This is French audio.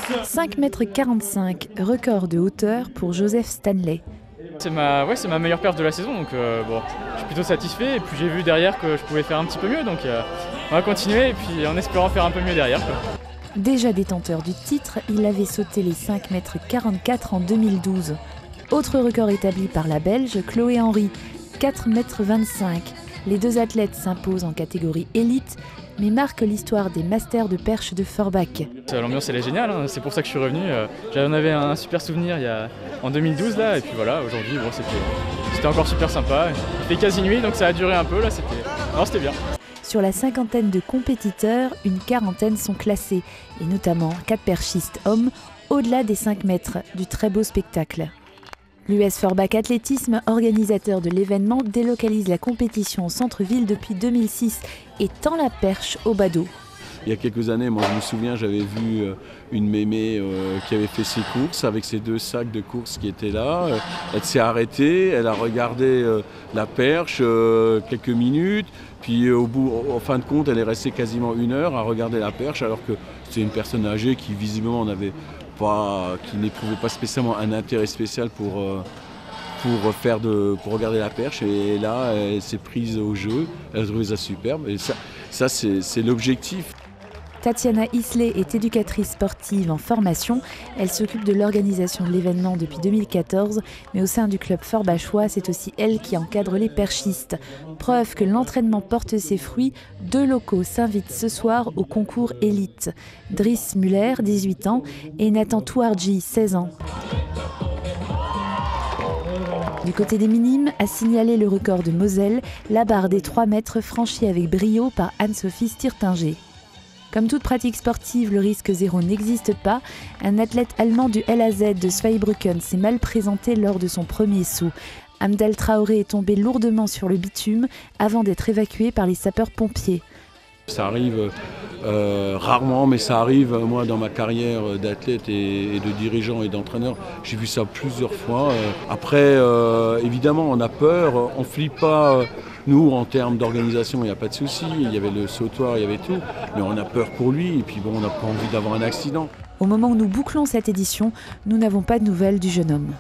5,45 m, record de hauteur pour Joseph Stanley. C'est ma meilleure perf de la saison, donc bon, je suis plutôt satisfait. Et puis j'ai vu derrière que je pouvais faire un petit peu mieux, donc on va continuer et puis en espérant faire un peu mieux derrière, quoi. Déjà détenteur du titre, il avait sauté les 5,44 m en 2012. Autre record établi par la Belge Chloé Henry, 4,25 m. Les deux athlètes s'imposent en catégorie élite, mais marquent l'histoire des masters de perche de Forbach. L'ambiance elle est géniale, hein. C'est pour ça que je suis revenu. J'en avais un super souvenir en 2012 là, et puis voilà, aujourd'hui bon, c'était encore super sympa. Il fait quasi nuit, donc ça a duré un peu là, c'était bien. Sur la cinquantaine de compétiteurs, une quarantaine sont classés, et notamment 4 perchistes hommes au-delà des 5 mètres, du très beau spectacle. L'US Forbach Athlétisme, organisateur de l'événement, délocalise la compétition au centre-ville depuis 2006 et tend la perche au badaud. Il y a quelques années, moi je me souviens, j'avais vu une mémé qui avait fait ses courses avec ses 2 sacs de courses qui étaient là. Elle s'est arrêtée, elle a regardé la perche quelques minutes, puis en fin de compte, elle est restée quasiment 1 heure à regarder la perche, alors que c'est une personne âgée qui visiblement qui n'éprouvait pas spécialement un intérêt spécial pour regarder la perche, et là elle s'est prise au jeu, elle a trouvé ça superbe, et ça c'est l'objectif. Tatiana Isley est éducatrice sportive en formation. Elle s'occupe de l'organisation de l'événement depuis 2014, mais au sein du club forbachois, c'est aussi elle qui encadre les perchistes. Preuve que l'entraînement porte ses fruits, 2 locaux s'invitent ce soir au concours élite. Driss Muller, 18 ans, et Nathan Touardji, 16 ans. Du côté des minimes, a signalé le record de Moselle, la barre des 3 mètres franchie avec brio par Anne-Sophie Stirtinger. Comme toute pratique sportive, le risque zéro n'existe pas. Un athlète allemand du LAZ de Zweibrücken s'est mal présenté lors de son premier saut. Amdel Traoré est tombé lourdement sur le bitume avant d'être évacué par les sapeurs-pompiers. Ça arrive rarement, mais ça arrive, moi, dans ma carrière d'athlète et de dirigeant et d'entraîneur, j'ai vu ça plusieurs fois. Après, évidemment, on a peur, on ne flippe pas. Nous, en termes d'organisation, il n'y a pas de souci. Il y avait le sautoir, il y avait tout. Mais on a peur pour lui, et puis bon, on n'a pas envie d'avoir un accident. Au moment où nous bouclons cette édition, nous n'avons pas de nouvelles du jeune homme.